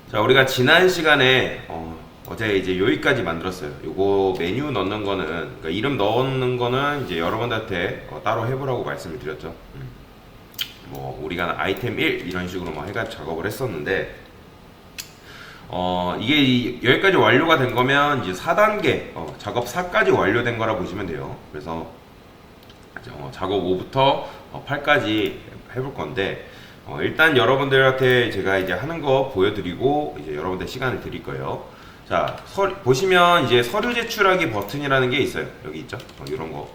자, 우리가 지난 시간에 어제 이제 여기까지 만들었어요. 요거 메뉴 넣는 거는, 그러니까 이름 넣는 거는 이제 여러분들한테 따로 해보라고 말씀을 드렸죠. 뭐 우리가 아이템 1 이런 식으로 뭐 해가지고 작업을 했었는데, 이게 여기까지 완료가 된 거면 이제 4단계 작업 4까지 완료된 거라 보시면 돼요. 그래서 작업 5부터 8까지 해볼 건데, 일단 여러분들한테 제가 이제 하는 거 보여드리고 이제 여러분들 시간을 드릴 거예요. 자, 보시면 이제 서류 제출하기 버튼이라는 게 있어요. 여기 있죠? 이런 거.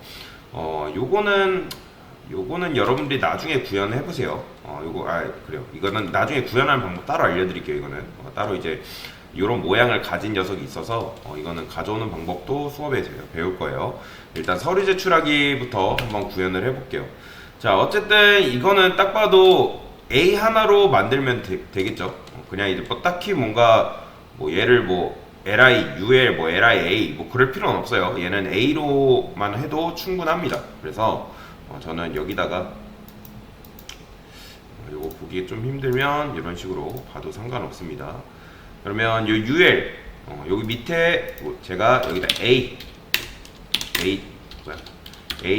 요거는 여러분들이 나중에 구현해 보세요. 그래요. 이거는 나중에 구현하는 방법 따로 알려드릴게요. 이거는 따로 이제 이런 모양을 가진 녀석이 있어서 이거는 가져오는 방법도 수업에 제가 배울 거예요. 일단 서류 제출하기부터 한번 구현을 해볼게요. 자, 어쨌든 이거는 딱 봐도 A 하나로 만들면 되겠죠. 그냥 이제 뭐 딱히 뭔가 뭐 얘를 뭐 li, ul, 뭐 lia 뭐 그럴 필요는 없어요. 얘는 A로만 해도 충분합니다. 그래서 저는 여기다가 요거 보기 좀 힘들면 이런 식으로 봐도 상관없습니다. 그러면 요 ul 여기 밑에 제가 여기다 a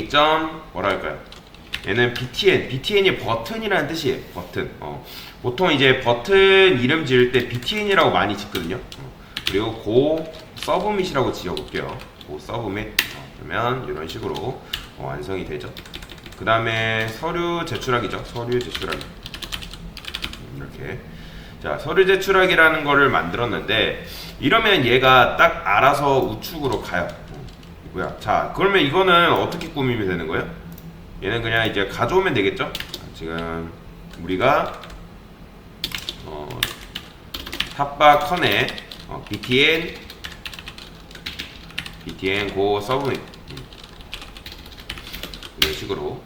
점 뭐라 할까요? 얘는 btn이 버튼이라는 뜻이에요. 버튼. 보통 이제 버튼 이름 지을 때 btn이라고 많이 짓거든요. 그리고 고 서브밋이라고 지어볼게요. 고 서브밋. 그러면 이런 식으로 완성이 되죠. 그 다음에 서류 제출하기죠. 서류 제출하기. 이렇게. 자, 서류 제출하기라는 거를 만들었는데, 이러면 얘가 딱 알아서 우측으로 가요. 뭐야? 자, 그러면 이거는 어떻게 꾸미면 되는 거예요? 얘는 그냥 이제 가져오면 되겠죠? 지금 우리가 탑바 커넥 btn 고 서브밋 이런 식으로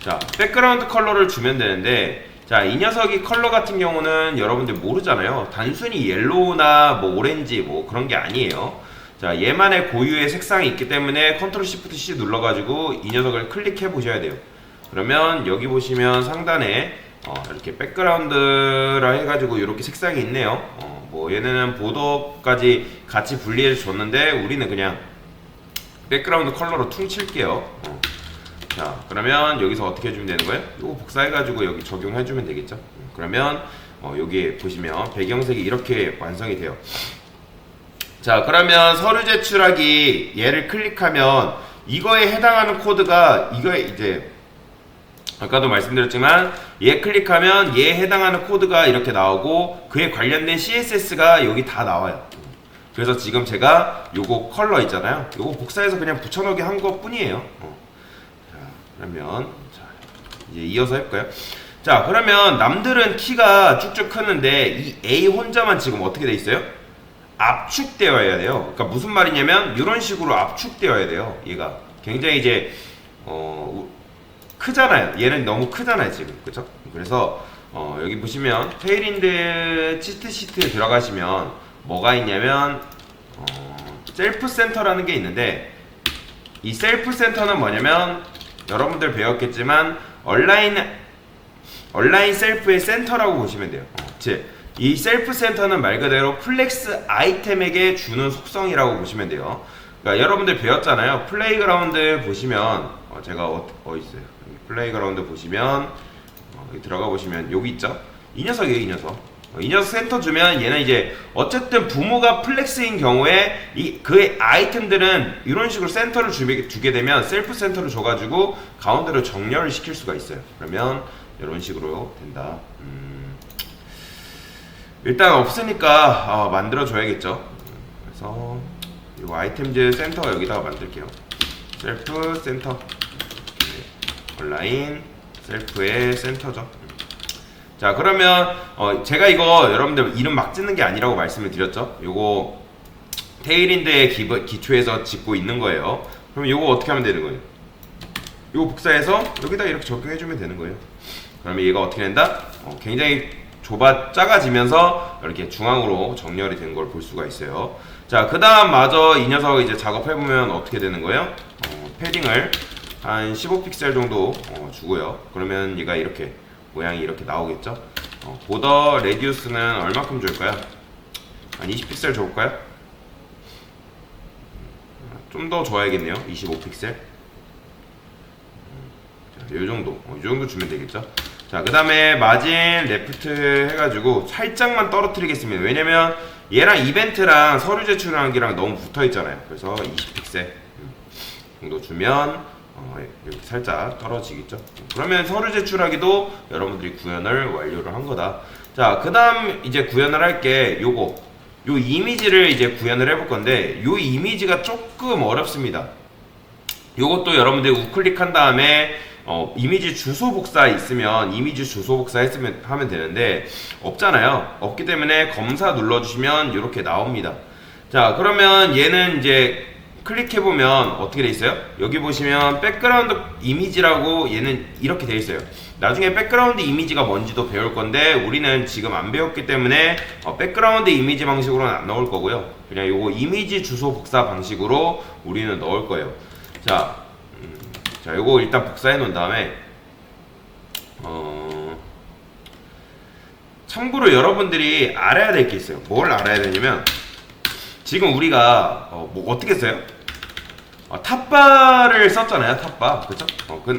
자, 백그라운드 컬러를 주면 되는데, 자, 이 녀석이 컬러 같은 경우는 여러분들 모르잖아요. 단순히 옐로우나 뭐 오렌지 뭐 그런 게 아니에요. 자, 얘만의 고유의 색상이 있기 때문에 컨트롤 시프트 C 눌러가지고 이 녀석을 클릭해 보셔야 돼요. 그러면 여기 보시면 상단에 이렇게 백그라운드라 해가지고 이렇게 색상이 있네요. 뭐 얘네는 보더까지 같이 분리해 줬는데 우리는 그냥 백그라운드 컬러로 퉁칠게요. 자, 그러면 여기서 어떻게 해주면 되는 거예요? 이거 복사해가지고 여기 적용해주면 되겠죠. 그러면 여기 보시면 배경색이 이렇게 완성이 돼요. 자, 그러면 서류 제출하기 얘를 클릭하면 이거에 해당하는 코드가 이거에 이제 아까도 말씀드렸지만 얘 클릭하면 얘에 해당하는 코드가 이렇게 나오고 그에 관련된 CSS가 여기 다 나와요. 그래서 지금 제가 요거 컬러 있잖아요. 요거 복사해서 그냥 붙여넣기 한 것 뿐이에요. 자, 그러면 자, 이제 이어서 해볼까요? 자, 그러면 남들은 키가 쭉쭉 크는데 이 A 혼자만 지금 어떻게 돼 있어요? 압축되어야 돼요. 그러니까 무슨 말이냐면 이런 식으로 압축되어야 돼요. 얘가 굉장히 이제 크잖아요. 얘는 너무 크잖아요 지금, 그죠? 그래서 여기 보시면 테일인드 치트 시트에 들어가시면 뭐가 있냐면 셀프 센터라는 게 있는데, 이 셀프 센터는 뭐냐면 여러분들 배웠겠지만 온라인 셀프의 센터라고 보시면 돼요. 즉 이 셀프 센터는 말 그대로 플렉스 아이템에게 주는 속성이라고 보시면 돼요. 그러니까 여러분들 배웠잖아요. 플레이그라운드 보시면 제가 있어요. 플레이그라운드 보시면 여기 들어가 보시면 여기 있죠. 이 녀석이에요. 이 녀석 센터 주면 얘는 이제 어쨌든 부모가 플렉스인 경우에 그의 아이템들은 이런 식으로 센터를 주게 되면 셀프 센터를 줘가지고 가운데로 정렬을 시킬 수가 있어요. 그러면 이런 식으로 된다. 일단 없으니까 만들어 줘야겠죠. 그래서 이거 아이템즈 센터 여기다가 만들게요. 셀프 센터 온라인 셀프의 센터죠. 자, 그러면 제가 이거 여러분들 이름 막 짓는 게 아니라고 말씀을 드렸죠. 요거 테일인드의 기초에서 짓고 있는 거예요. 그럼 요거 어떻게 하면 되는 거예요? 요거 복사해서 여기다 이렇게 적용해주면 되는 거예요. 그러면 얘가 어떻게 된다? 굉장히 작아지면서 이렇게 중앙으로 정렬이 된 걸 볼 수가 있어요. 자, 그 다음 마저 이 녀석 이제 작업해보면 어떻게 되는 거예요? 패딩을 한 15픽셀 정도 주고요. 그러면 얘가 이렇게 모양이 이렇게 나오겠죠. 보더 레디우스는 얼마큼 줄까요? 한 20픽셀 줘볼까요? 좀 더 줘야겠네요. 25픽셀. 이 정도. 이 정도 주면 되겠죠. 자, 그 다음에 마진 레프트 해가지고 살짝만 떨어뜨리겠습니다. 왜냐면 얘랑 이벤트랑 서류 제출하기랑 너무 붙어 있잖아요. 그래서 20픽셀 정도 주면 이렇게 살짝 떨어지겠죠. 그러면 서류 제출하기도 여러분들이 구현을 완료를 한 거다. 자, 그 다음 이제 구현을 할 게 요 이미지를 이제 구현을 해볼 건데, 요 이미지가 조금 어렵습니다. 요것도 여러분들 우클릭한 다음에 이미지 주소 복사 있으면 이미지 주소 복사 하면 되는데, 없잖아요. 없기 때문에 검사 눌러주시면 이렇게 나옵니다. 자, 그러면 얘는 이제 클릭해보면 어떻게 돼 있어요? 여기 보시면 백그라운드 이미지라고 얘는 이렇게 돼 있어요. 나중에 백그라운드 이미지가 뭔지도 배울 건데 우리는 지금 안 배웠기 때문에 백그라운드 이미지 방식으로는 안 넣을 거고요. 그냥 요거 이미지 주소 복사 방식으로 우리는 넣을 거예요. 자, 요거 일단 복사해 놓은 다음에 참고로 여러분들이 알아야 될 게 있어요. 뭘 알아야 되냐면, 지금 우리가 뭐 어떻게 써요? 탑바를 썼잖아요. 탑바, 그쵸?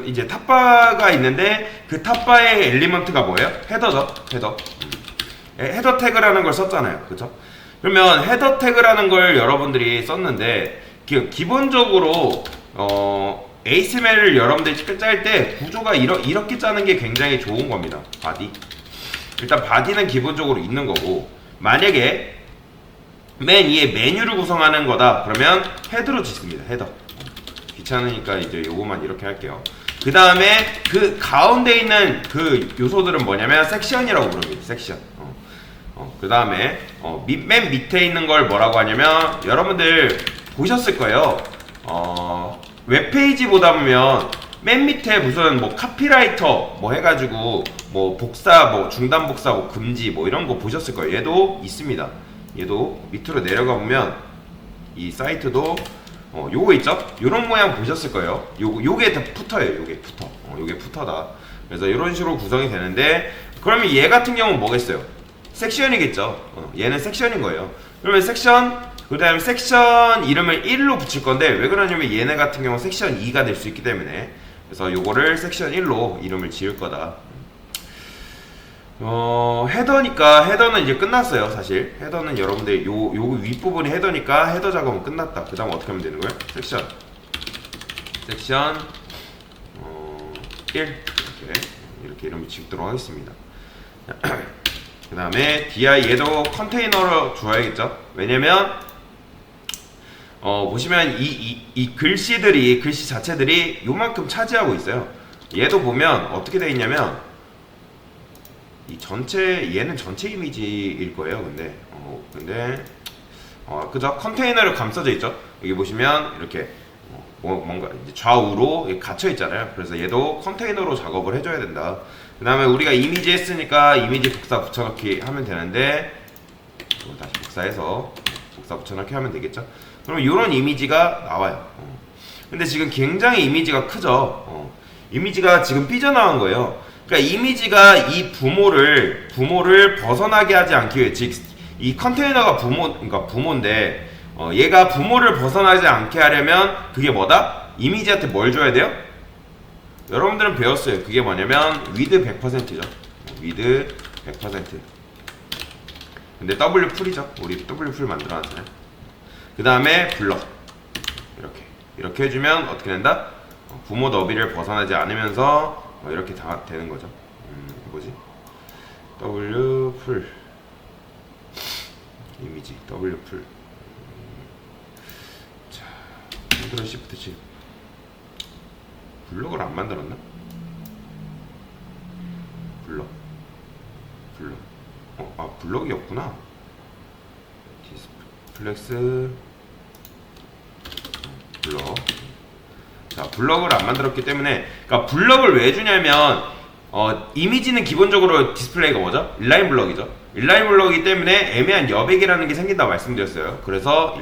이제 탑바가 있는데 그 탑바의 엘리먼트가 뭐예요? 헤더죠. 헤더 태그라는 걸 썼잖아요. 그쵸? 그러면 헤더 태그라는 걸 여러분들이 썼는데 기본적으로 HTML을 여러분들이 짤 때 구조가 이렇게 짜는 게 굉장히 좋은 겁니다. 바디. 일단 바디는 기본적으로 있는 거고, 만약에 맨 위에 메뉴를 구성하는 거다 그러면 헤더로 짓습니다. 헤더. 귀찮으니까 이제 요거만 이렇게 할게요. 그 다음에 그 가운데 있는 그 요소들은 뭐냐면 섹션이라고 부릅니다. 섹션. 그 다음에 맨 밑에 있는 걸 뭐라고 하냐면, 여러분들 보셨을 거예요. 웹페이지 보다 보면 맨 밑에 무슨 뭐 카피라이터 뭐 해가지고 뭐 복사 뭐 중단 복사 뭐 금지 뭐 이런 거 보셨을 거예요. 얘도 있습니다. 얘도 밑으로 내려가 보면 이 사이트도 요거 있죠? 요런 모양 보셨을 거예요. 요게 다 푸터예요. 요게 푸터. 요게 푸터다. 그래서 이런 식으로 구성이 되는데, 그러면 얘 같은 경우는 뭐겠어요? 섹션이겠죠. 얘는 섹션인 거예요. 그러면 섹션, 그 다음에 섹션 이름을 1로 붙일 건데, 왜 그러냐면 얘네 같은 경우 섹션 2가 될 수 있기 때문에, 그래서 요거를 섹션 1로 이름을 지을 거다. 헤더니까, 헤더는 이제 끝났어요. 사실 헤더는 여러분들 요 윗부분이 헤더니까 헤더 작업은 끝났다. 그 다음 어떻게 하면 되는 거예요? 섹션 1 이렇게 이름을 짓도록 하겠습니다. 그 다음에 DI 얘도 컨테이너로 줘야겠죠. 왜냐면 보시면 이 글씨 자체들이 요만큼 차지하고 있어요. 얘도 보면 어떻게 되어 있냐면, 이 얘는 전체 이미지일 거예요. 그죠? 컨테이너로 감싸져 있죠. 여기 보시면 이렇게 뭔가 이제 좌우로 갇혀 있잖아요. 그래서 얘도 컨테이너로 작업을 해줘야 된다. 그 다음에 우리가 이미지 했으니까 이미지 복사 붙여넣기 하면 되는데, 다시 복사해서 복사 붙여넣기 하면 되겠죠. 그럼 이런 이미지가 나와요. 근데 지금 굉장히 이미지가 크죠. 이미지가 지금 삐져나온 거예요. 그러니까 이미지가 이 부모를 벗어나게 하지 않기 위해, 즉 이 컨테이너가 그러니까 부모인데 얘가 부모를 벗어나지 않게 하려면 그게 뭐다? 이미지한테 뭘 줘야 돼요? 여러분들은 배웠어요. 그게 뭐냐면 위드 100%죠. 위드 100%. 근데 W 풀이죠. 우리 W 풀 만들어놨잖아요. 그 다음에 블럭 이렇게 해주면 어떻게 된다? 부모 너비를 벗어나지 않으면서 이렇게 다 되는 거죠. 뭐지? W 풀 이미지 W 풀. 자, 컨트롤 시프트 7. 블럭을 안 만들었나? 블럭. 블럭이 없구나. 디스플렉스 블럭. 자, 블럭을 안 만들었기 때문에, 그러니까 블럭을 왜 주냐면 이미지는 기본적으로 디스플레이가 뭐죠? 인라인 블럭이죠. 인라인 블럭이기 때문에 애매한 여백이라는 게 생긴다고 말씀드렸어요. 그래서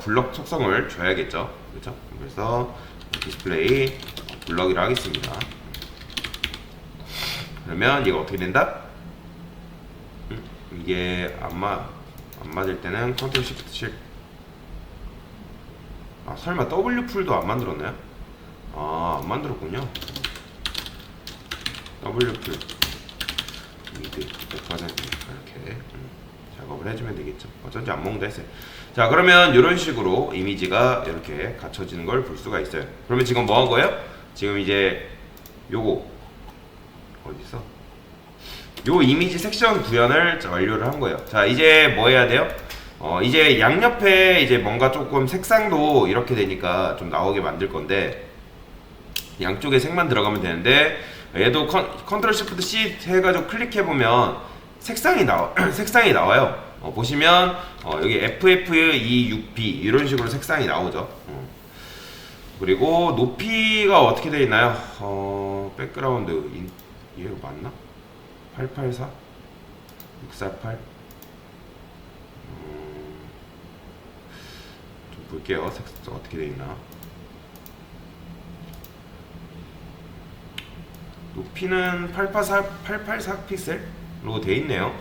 블럭 속성을 줘야겠죠. 그렇죠? 그래서 디스플레이 블럭이라 하겠습니다. 그러면 얘가 어떻게 된다? 이게 안 맞을 때는 컨트롤 시프트 7. 아, 설마 W 풀도 안 만들었나요? 아, 안 만들었군요. W 풀 미드 100% 이렇게 작업을 해주면 되겠죠. 어쩐지 안 먹는다 했어요. 자, 그러면 이런 식으로 이미지가 이렇게 갖춰지는 걸 볼 수가 있어요. 그러면 지금 뭐 한 거예요? 지금 이제 요거 어디서 요 이미지 섹션 구현을 완료를 한 거예요. 자, 이제 뭐 해야 돼요? 이제 양옆에 이제 뭔가 조금 색상도 이렇게 되니까 좀 나오게 만들 건데, 양쪽에 색만 들어가면 되는데, 얘도 컨트롤 시프트 C 해가지고 클릭해보면 색상이 색상이 나와요. 보시면 여기 FF26B 이런 식으로 색상이 나오죠. 그리고 높이가 어떻게 되어 있나요? 백그라운드 얘가 맞나? 884? 648? 좀 볼게요. 색상 어떻게 되어 있나. 높이는 884 픽셀로 되어 있네요.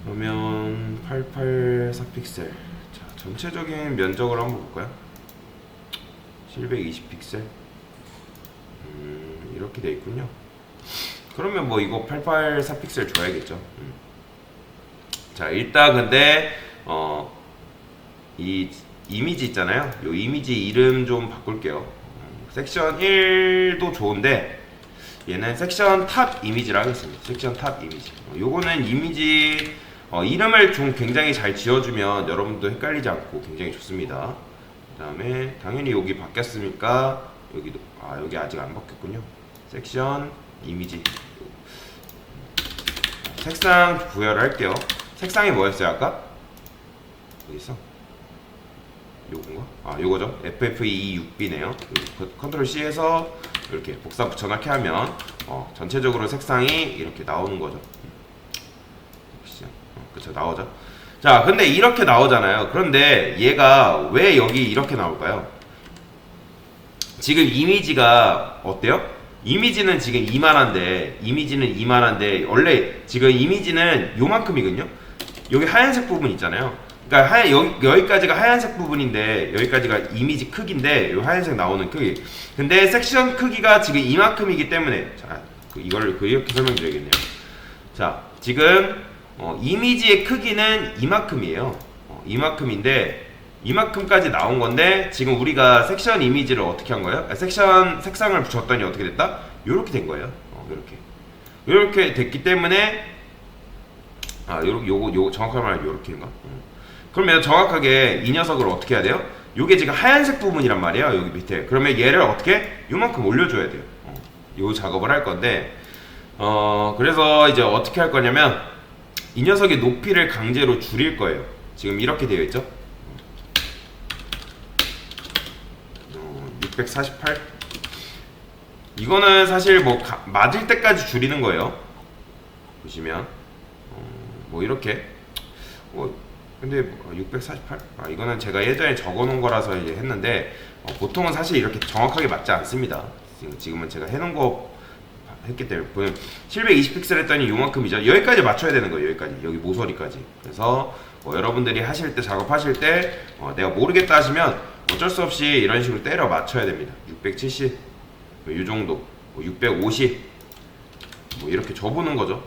그러면 884 픽셀. 자, 전체적인 면적을 한번 볼까요? 720 픽셀. 이렇게 되어 있군요. 그러면 뭐 이거 884 픽셀 줘야겠죠. 자, 일단 근데 이 이미지 있잖아요. 이 이미지 이름 좀 바꿀게요. 섹션 1도 좋은데 얘는 섹션 탑 이미지라 하겠습니다. 섹션 탑 이미지. 요거는 이미지 이름을 좀 굉장히 잘 지어주면 여러분도 헷갈리지 않고 굉장히 좋습니다. 그 다음에 당연히 여기 바뀌었으니까 여기도 여기 아직 안 바뀌었군요. 섹션 이미지. 색상 부여를 할게요. 색상이 뭐였어요 아까? 어디 있어? 요건가? 요거죠. FF26B네요. 컨트롤 C에서 이렇게 복사 붙여넣기 하면 전체적으로 색상이 이렇게 나오는 거죠. 그쵸, 나오죠. 자, 근데 이렇게 나오잖아요. 그런데 얘가 왜 여기 이렇게 나올까요? 지금 이미지가 어때요? 이미지는 지금 이만한데 원래 지금 이미지는 요만큼이거든요. 여기 하얀색 부분 있잖아요. 그러니까 여기까지가 하얀색 부분인데 여기까지가 이미지 크기인데 요 하얀색 나오는 크기. 근데 섹션 크기가 지금 이만큼이기 때문에 자, 이걸 이렇게 설명드려야겠네요. 자, 지금 이미지의 크기는 이만큼이에요. 이만큼인데 이만큼까지 나온 건데 지금 우리가 섹션 이미지를 어떻게 한 거예요? 섹션 색상을 줬더니 어떻게 됐다? 요렇게 된 거예요. 요렇게 됐기 때문에 요거 정확하게 말하면 요렇게인가? 그러면 정확하게 이 녀석을 어떻게 해야 돼요? 요게 지금 하얀색 부분이란 말이에요. 여기 밑에. 그러면 얘를 어떻게? 요만큼 올려줘야 돼요. 요 작업을 할 건데 그래서 이제 어떻게 할 거냐면 이 녀석의 높이를 강제로 줄일 거예요. 지금 이렇게 되어 있죠? 648. 이거는 사실 뭐 맞을 때까지 줄이는 거예요. 보시면 뭐 이렇게 근데 648? 이거는 제가 예전에 적어놓은 거라서 이제 했는데 보통은 사실 이렇게 정확하게 맞지 않습니다. 지금은 제가 해놓은 거 했기 때문에 720픽셀 했더니 요만큼이죠. 여기까지 맞춰야 되는 거예요. 여기 모서리까지. 그래서 여러분들이 하실 때 작업하실 때 내가 모르겠다 하시면 어쩔 수 없이 이런 식으로 때려 맞춰야 됩니다. 670, 이 정도, 650, 뭐 이렇게 줘보는 거죠.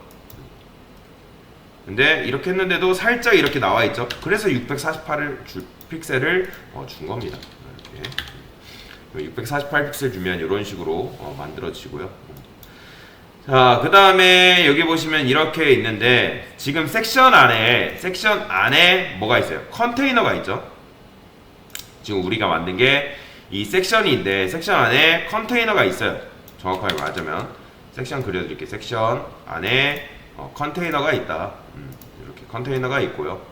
근데 이렇게 했는데도 살짝 이렇게 나와 있죠. 그래서 648픽셀을 준 겁니다. 이렇게 648픽셀 주면 이런 식으로 만들어지고요. 자, 그 다음에 여기 보시면 이렇게 있는데 지금 섹션 안에 뭐가 있어요? 컨테이너가 있죠. 지금 우리가 만든 게 이 섹션인데 섹션 안에 컨테이너가 있어요. 정확하게 말하자면 섹션 그려드릴게요. 섹션 안에 컨테이너가 있다. 이렇게 컨테이너가 있고요.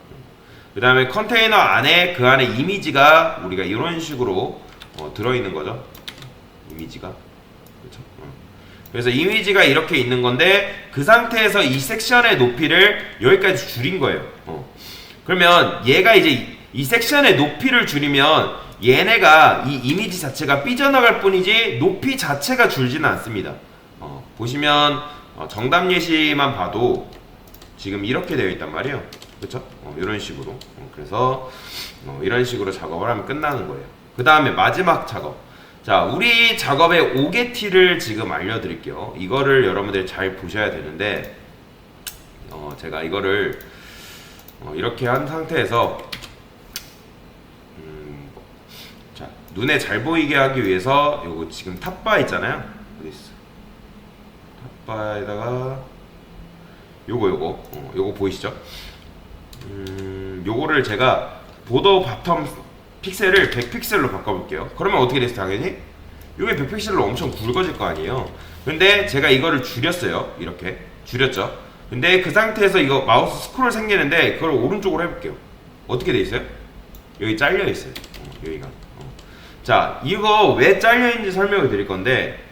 그 다음에 컨테이너 안에 그 안에 이미지가 우리가 이런 식으로 들어있는 거죠. 이미지가 그렇죠? 그래서 이미지가 이렇게 있는 건데 그 상태에서 이 섹션의 높이를 여기까지 줄인 거예요. 그러면 얘가 이제 이 섹션의 높이를 줄이면 얘네가 이 이미지 자체가 삐져나갈 뿐이지 높이 자체가 줄지는 않습니다. 보시면 정답 예시만 봐도 지금 이렇게 되어 있단 말이에요. 그쵸? 이런 식으로. 그래서 이런 식으로 작업을 하면 끝나는 거예요. 그 다음에 마지막 작업. 자, 우리 작업의 오게티를 지금 알려드릴게요. 이거를 여러분들이 잘 보셔야 되는데, 제가 이거를 이렇게 한 상태에서 자, 눈에 잘 보이게 하기 위해서 요거 지금 탑바 있잖아요. 어디 있어? 탑바에다가 요거 보이시죠? 요거를 제가 보더 바텀 픽셀을 100픽셀로 바꿔볼게요. 그러면 어떻게 됐어? 당연히 요게 100픽셀로 엄청 굵어질 거 아니에요. 근데 제가 이거를 줄였어요. 이렇게 줄였죠. 근데 그 상태에서 이거 마우스 스크롤 생기는데 그걸 오른쪽으로 해볼게요. 어떻게 돼 있어요? 여기 잘려 있어요. 여기가. 자, 이거 왜 잘려 있는지 설명을 드릴 건데,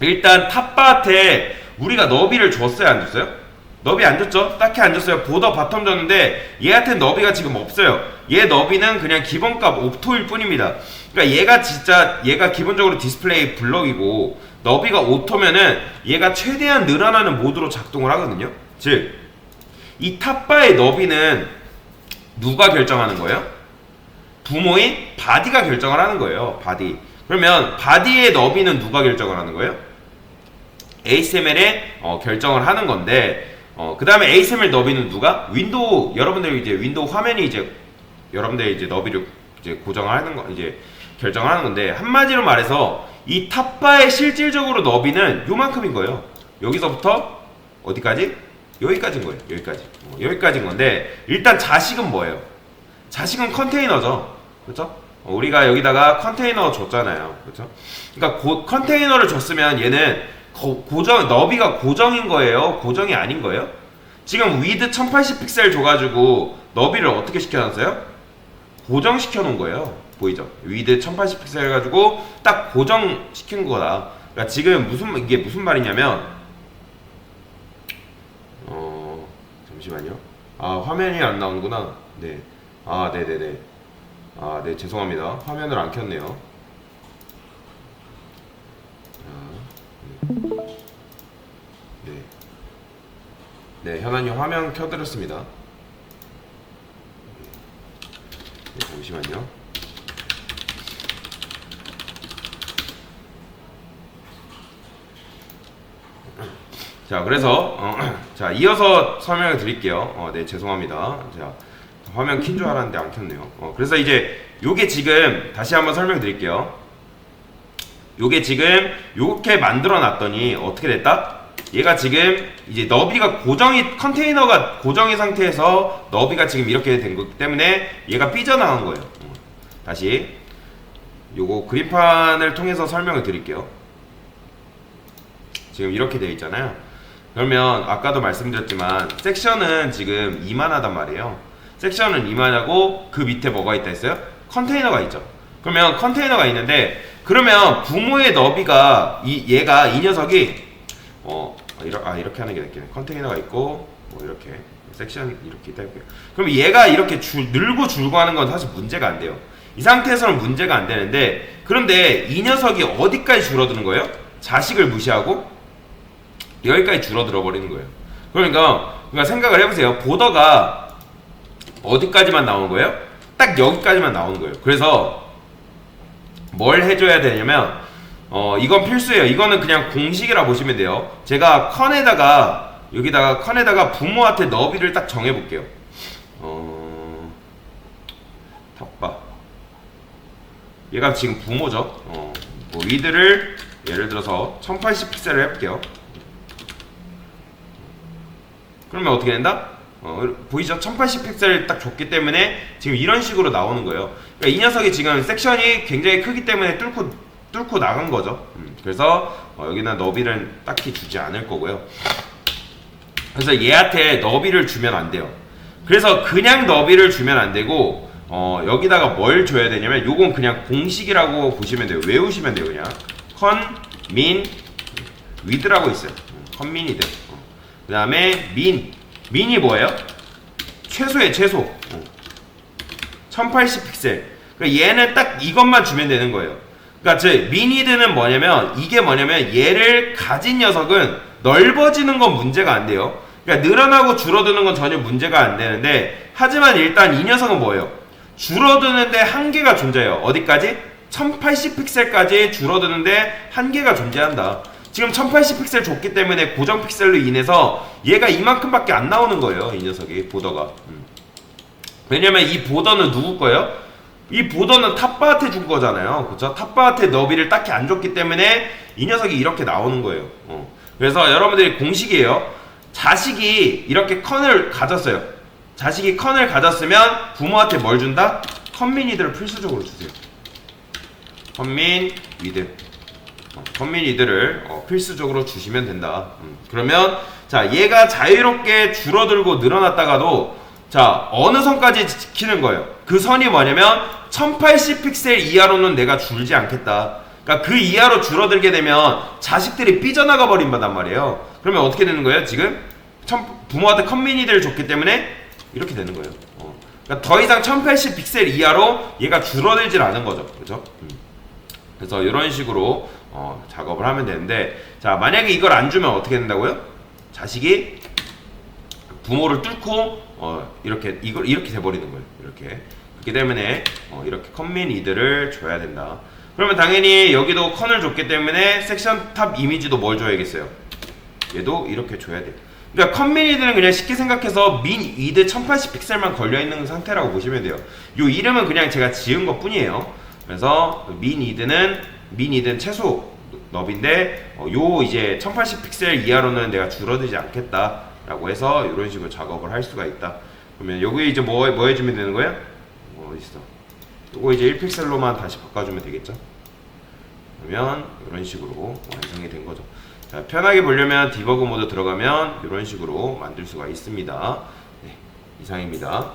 일단 탑바한테 우리가 너비를 줬어요, 안 줬어요? 너비 안 줬죠? 딱히 안 줬어요. 보더 바텀 줬는데 얘한테 너비가 지금 없어요. 얘 너비는 그냥 기본값 옵토일 뿐입니다. 그러니까 얘가 기본적으로 디스플레이 블럭이고 너비가 오토면은 얘가 최대한 늘어나는 모드로 작동을 하거든요. 즉, 이 탑바의 너비는 누가 결정하는 거예요? 부모인 바디가 결정을 하는 거예요. 바디. 그러면 바디의 너비는 누가 결정을 하는 거예요? ASML에 결정을 하는 건데, 그 다음에 ASML 너비는 누가? 윈도우, 여러분들 이제 윈도우 화면이 이제 여러분들 이제 너비를 이제 고정하는 거, 이제 결정하는 건데, 한마디로 말해서 이 탑바의 실질적으로 너비는 요만큼인 거예요. 여기서부터 어디까지? 여기까지인 거예요. 여기까지인 건데, 일단 자식은 뭐예요? 자식은 컨테이너죠. 그렇죠? 우리가 여기다가 컨테이너 줬잖아요. 그렇죠? 그러니까 컨테이너를 줬으면 얘는 너비가 고정인 거예요? 고정이 아닌 거예요? 지금 위드 1080픽셀 줘가지고 너비를 어떻게 시켜놨어요? 고정시켜 놓은 거예요. 보이죠? 위드 1080픽셀 해가지고 딱 고정시킨 거다. 그러니까 지금 이게 무슨 말이냐면, 잠시만요. 아, 화면이 안 나오는구나. 네. 아, 네네네. 아, 네, 죄송합니다. 화면을 안 켰네요. 네. 네, 현아님 화면 켜드렸습니다. 네, 잠시만요. 자, 그래서 자, 이어서 설명을 드릴게요. 네, 죄송합니다. 자, 화면 킨 줄 알았는데 안 켰네요. 그래서 이제 요게 지금 다시 한번 설명 드릴게요. 요게 지금 요렇게 만들어 놨더니 어떻게 됐다? 얘가 지금 이제 너비가 컨테이너가 고정인 상태에서 너비가 지금 이렇게 된 거기 때문에 얘가 삐져나간 거예요. 다시 요거 그림판을 통해서 설명을 드릴게요. 지금 이렇게 되어 있잖아요. 그러면 아까도 말씀드렸지만 섹션은 지금 이만하단 말이에요. 섹션은 이만하고 그 밑에 뭐가 있다 했어요? 컨테이너가 있죠. 그러면 컨테이너가 있는데, 그러면 부모의 너비가 이 녀석이 이렇게 하는 게 낫겠네. 컨테이너가 있고 뭐 이렇게 섹션 이렇게 있다 할게요. 그럼 얘가 이렇게 늘고 줄고 하는 건 사실 문제가 안 돼요. 이 상태에서는 문제가 안 되는데, 그런데 이 녀석이 어디까지 줄어드는 거예요? 자식을 무시하고 여기까지 줄어들어 버리는 거예요. 그러니까 생각을 해보세요. 보더가 어디까지만 나오는 거예요? 딱 여기까지만 나오는 거예요. 그래서 뭘 해줘야 되냐면, 이건 필수예요. 이거는 그냥 공식이라 보시면 돼요. 제가 여기다가 컨에다가 부모한테 너비를 딱 정해볼게요. 탑바. 얘가 지금 부모죠. 뭐 위드를 예를 들어서 1080픽셀을 해볼게요. 그러면 어떻게 된다? 보이죠? 1080픽셀을 딱 줬기 때문에 지금 이런 식으로 나오는 거예요. 그러니까 이 녀석이 지금 섹션이 굉장히 크기 때문에 뚫고 나간 거죠. 그래서 여기는 너비를 딱히 주지 않을 거고요. 그래서 얘한테 너비를 주면 안 돼요. 그래서 그냥 너비를 주면 안 되고, 여기다가 뭘 줘야 되냐면, 요건 그냥 공식이라고 보시면 돼요. 외우시면 돼요. 그냥 컨민 위드라고 있어요. 컨민이드. 그 다음에 민이 뭐예요? 최소의 최소. 1080픽셀. 그러니까 얘는 딱 이것만 주면 되는 거예요. 그러니까 미니드는 뭐냐면, 이게 뭐냐면 얘를 가진 녀석은 넓어지는 건 문제가 안 돼요. 그러니까 늘어나고 줄어드는 건 전혀 문제가 안 되는데, 하지만 일단 이 녀석은 뭐예요? 줄어드는데 한계가 존재해요. 어디까지? 1080픽셀까지 줄어드는데 한계가 존재한다. 지금 1080픽셀 줬기 때문에 고정 픽셀로 인해서 얘가 이만큼밖에 안 나오는 거예요. 이 녀석이 보더가. 왜냐면 이 보더는 누구 거예요? 이 보더는 탑바한테 준 거잖아요. 그쵸? 탑바한테 너비를 딱히 안 줬기 때문에 이 녀석이 이렇게 나오는 거예요. 그래서 여러분들이 공식이에요. 자식이 이렇게 컨을 가졌어요. 자식이 컨을 가졌으면 부모한테 뭘 준다? 컨미니드를 필수적으로 주세요. 컨민 위드. 컨민 위드를 필수적으로 주시면 된다. 그러면 자, 얘가 자유롭게 줄어들고 늘어났다가도 자, 어느 선까지 지키는 거예요? 그 선이 뭐냐면 1080픽셀 이하로는 내가 줄지 않겠다. 그러니까 그 이하로 줄어들게 되면 자식들이 삐져나가 버린단 말이에요. 그러면 어떻게 되는 거예요? 지금 부모한테 컨미니드를 줬기 때문에 이렇게 되는 거예요. 그러니까 더 이상 1080픽셀 이하로 얘가 줄어들질 않은 거죠. 그죠? 그래서 이런 식으로 작업을 하면 되는데, 자, 만약에 이걸 안 주면 어떻게 된다고요? 자식이 부모를 뚫고 이렇게 이렇게 돼버리는 거예요. 이렇게. 그렇기 때문에 이렇게 컨미니드를 줘야 된다. 그러면 당연히 여기도 컨을 줬기 때문에 섹션 탑 이미지도 뭘 줘야겠어요? 얘도 이렇게 줘야 돼요. 그러니까 컨미니드는 그냥 쉽게 생각해서 민 위드 1080픽셀만 걸려있는 상태라고 보시면 돼요. 요 이름은 그냥 제가 지은 것 뿐이에요. 그래서 민 위드는 최소 너비인데 요 이제 1080픽셀 이하로는 내가 줄어들지 않겠다 라고 해서 이런 식으로 작업을 할 수가 있다. 그러면 여기 이제 뭐 해주면 되는 거예요? 어딨어? 요거 이제 1픽셀로만 다시 바꿔주면 되겠죠? 그러면 이런 식으로 완성이 된 거죠. 자, 편하게 보려면 디버그 모드 들어가면 이런 식으로 만들 수가 있습니다. 네, 이상입니다.